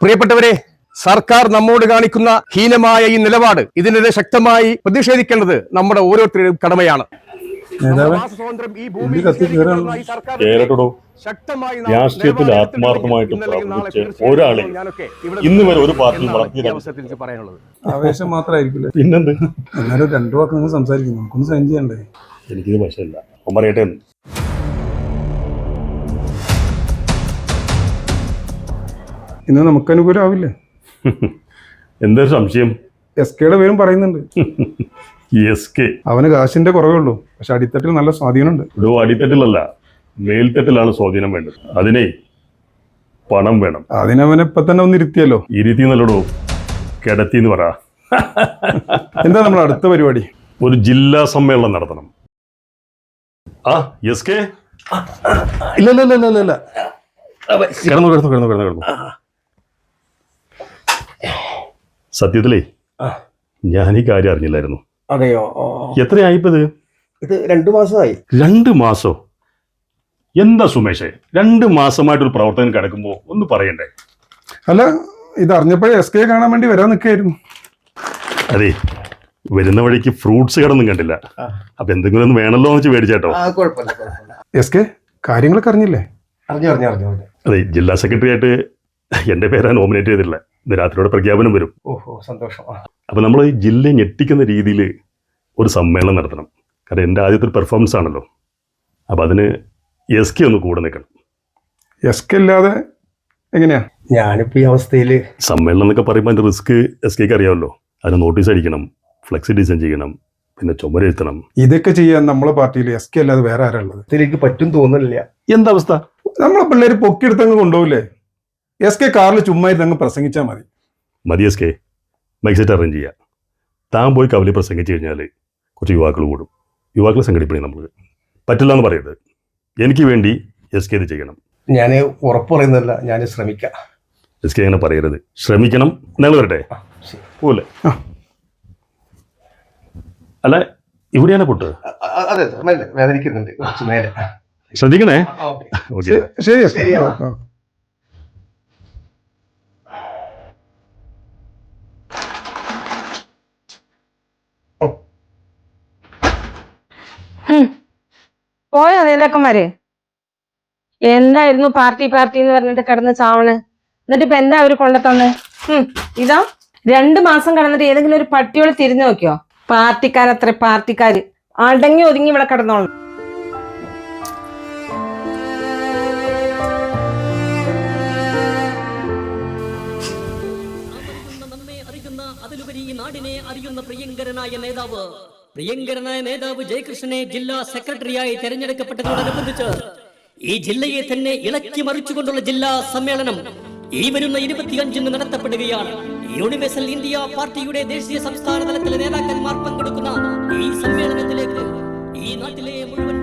പ്രിയപ്പെട്ടവരെ, സർക്കാർ നമ്മോട് കാണിക്കുന്ന ഹീനമായ ഈ നിലപാട്, ഇതിനെതിരെ ശക്തമായി പ്രതിഷേധിക്കേണ്ടത് നമ്മുടെ ഓരോരുത്തരുടെയും കടമയാണ്. രാഷ്ട്രീയത്തിൽ ആത്മാർത്ഥമായിട്ട് പ്രവർത്തിച്ച് ഒരാളെ ഇന്ന് വരെ ഒരു പാർട്ടിയിൽ വളർത്തിയത് പറയാനുള്ളത് ആവേശം മാത്രമായിരിക്കില്ല. പിന്നെന്ത്? എന്നാലും രണ്ടു വാക്ക് നിങ്ങൾ സംസാരിക്കുന്നു, നമുക്കൊന്ന് സൈൻ ചെയ്യണ്ടേ? എനിക്കിത് വശമില്ല. ഒന്നും പറയട്ടെ. ഇന്ന് നമുക്ക് അനുകൂലമാവില്ലേ? എന്തൊരു സംശയം? SKയുടെ പേരും പറയുന്നുണ്ട്. SK അവന് കാശിന്റെ കുറവേ ഉള്ളൂ, പക്ഷെ അടിത്തട്ടിൽ നല്ല സ്വാധീനമുണ്ട്. ഒരു അടിത്തട്ടിലല്ല, മേൽത്തട്ടിലാണ് സ്വാധീനം വേണ്ടത്. അതിനെ പണം വേണം. അതിനവനെ ഇപ്പൊ തന്നെ ഒന്ന് ഇരുത്തിയല്ലോ. ഇരുത്തി നല്ലടോ, കിടത്തി എന്ന് പറ. എന്താ നമ്മുടെ അടുത്ത പരിപാടി? ഒരു ജില്ലാ സമ്മേളനം നടത്തണം. SK ഇല്ല ഇല്ല ഇല്ല ഇല്ല ഇല്ല, കിടന്നു. സത്യത്തിലേ ഞാൻ ഈ കാര്യം അറിഞ്ഞില്ലായിരുന്നു. അതെയോ? എത്രയായിപ്പത്? ഇത് 2 മാസമായി. 2 മാസോ? എന്താ സുമേഷേ, 2 മാസമായിട്ടൊരു പ്രവർത്തനം കിടക്കുമ്പോ ഒന്ന് പറയണ്ടേ? അല്ല, ഇത് അറിഞ്ഞപ്പോഴേ SK കാണാൻ വേണ്ടി വരാൻ നിൽക്കായിരുന്നു. അതെ, വരുന്ന വഴിക്ക് ഫ്രൂട്ട്സ് കടന്നും കണ്ടില്ല. അപ്പൊ എന്തെങ്കിലും ഒന്ന് വേണല്ലോ എന്ന് വെച്ച് മേടിച്ചേട്ടോ. SK കാര്യങ്ങളൊക്കെ അറിഞ്ഞില്ലേ? അറിഞ്ഞു. അതെ, ജില്ലാ സെക്രട്ടറി ആയിട്ട് എന്റെ പേരാ നോമിനേറ്റ് ചെയ്തിട്ടില്ല. ഇന്ന് രാത്രിയോടെ പ്രഖ്യാപനം വരും. ഓഹോ, സന്തോഷം. അപ്പൊ നമ്മൾ ഈ ജില്ലയെ ഞെട്ടിക്കുന്ന രീതിയിൽ ഒരു സമ്മേളനം നടത്തണം. കാരണം എൻ്റെ ആദ്യത്തെ ഒരു പെർഫോമൻസ് ആണല്ലോ. അപ്പൊ അതിന് SK ഒന്ന് കൂടെ നിൽക്കണം. SK ഇല്ലാതെ എങ്ങനെയാ? ഞാനിപ്പോ ഈ അവസ്ഥയില് സമ്മേളനം എന്നൊക്കെ പറയുമ്പോൾ അതിന്റെ റിസ്ക് SKക്ക് അറിയാമല്ലോ. അതിന് നോട്ടീസ് അടിക്കണം, ഫ്ലെക്സ് ഡിസൈൻ ചെയ്യണം, പിന്നെ ചുമരെഴുത്തണം. ഇതൊക്കെ ചെയ്യാൻ നമ്മളെ പാർട്ടിയിൽ SK അല്ലാതെ വേറെ ആരാ ഉള്ളത്? ഇതിലേക്ക് പറ്റും തോന്നുന്നില്ല. എന്താ അവസ്ഥ? നമ്മളെ പിള്ളേര് പൊക്കിയെടുത്തങ്ങ് കൊണ്ടുപോകില്ലേ? SK കാറിൽ ചുമ്മാ ഇരുന്നങ്ങ് പ്രസംഗിച്ചാൽ മതി. SK മൈക്ക് സെറ്റ് അറേഞ്ച് ചെയ്യുക. താൻ പോയി കവലി പ്രസംഗിച്ച് കഴിഞ്ഞാൽ കുറച്ച് യുവാക്കൾ കൂടും. യുവാക്കളെ സംഘടിപ്പിക്കണം. നമ്മൾ പറ്റില്ല എന്ന് പറയരുത്. എനിക്ക് വേണ്ടി SK ഇത് ചെയ്യണം. ഞാൻ ഉറപ്പ് പറയുന്നില്ല, ഞാൻ ശ്രമിക്കാം. SK അങ്ങനെ പറയരുത്, ശ്രമിക്കണം. നിങ്ങൾ വരട്ടെ പോലെ. അല്ല, ഇവിടെയാണ് പൊട്ട്. അതെ, വേദനിക്കുന്നുണ്ട് കുറച്ച് മേലെ. ശ്രദ്ധിക്കണേ. ഓക്കെ, ശരി. പോയോ നേതാക്കന്മാര്? എന്തായിരുന്നു പാർട്ടി എന്ന് പറഞ്ഞിട്ട് കിടന്ന് ചാവണ്? എന്നിട്ട് ഇപ്പൊ എന്താ അവര് കൊണ്ടത്തന്ന്? ഇതാ 2 മാസം കിടന്നിട്ട് ഏതെങ്കിലും ഒരു പട്ടിയോട് തിരിഞ്ഞു നോക്കിയോ? പാർട്ടിക്കാരത്ര പാർട്ടിക്കാര് അടങ്ങി ഒതുങ്ങി ഇവിടെ കിടന്നോളൂ. പ്രിയങ്കരനായ നേതാവ് ജയകൃഷ്ണനെ ജില്ലാ സെക്രട്ടറിയായി തെരഞ്ഞെടുക്കപ്പെട്ടതോടനുബന്ധിച്ച് ഈ ജില്ലയെ തന്നെ ഇളക്കി മറിച്ചുകൊണ്ടുള്ള ജില്ലാ സമ്മേളനം ഈ വരുന്ന 25-ന് നടത്തപ്പെടുകയാണ്. യൂണിവേഴ്സൽ ഇന്ത്യ പാർട്ടിയുടെ ദേശീയ സംസ്ഥാന തലത്തിലെ നേതാക്കന്മാർ പങ്കെടുക്കുന്ന ഈ സമ്മേളനത്തിലേക്ക് ഈ നാട്ടിലെ മുഴുവൻ